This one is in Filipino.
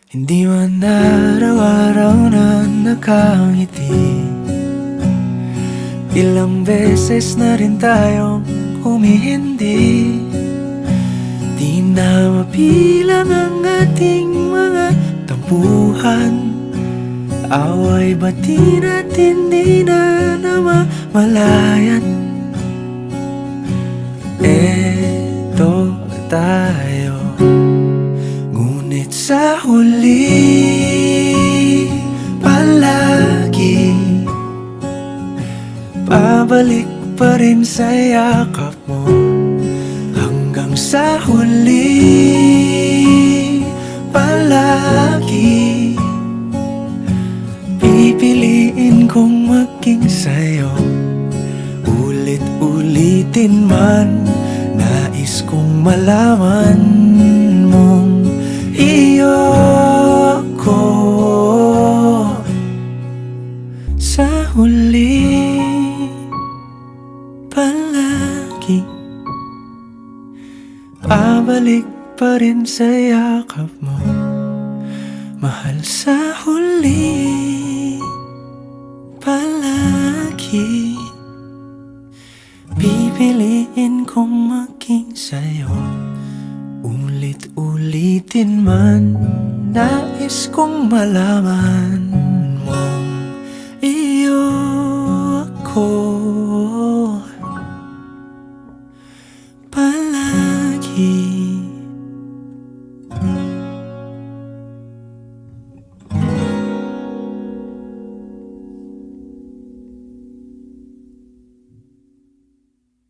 Hindi man araw-araw na nakangiti. Ilang beses na rin tayong humihindi. Di na mabilang ang ating mga tampuhan. Away bati natin di na namamalayan. Eto tayo, ngunit sa huli palagi pabalik pa rin sa yakap mo. Hanggang sa huli palagi pipiliin kong maging sa'yo. Ulit-ulitin man, nais kong malaman mong iyo ko. Sa huli palagi pabalik pa rin sa yakap mo. Mahal, sa huli palagi pipiliin kong maging sa'yo. Ulit-ulitin man, nais kong malaman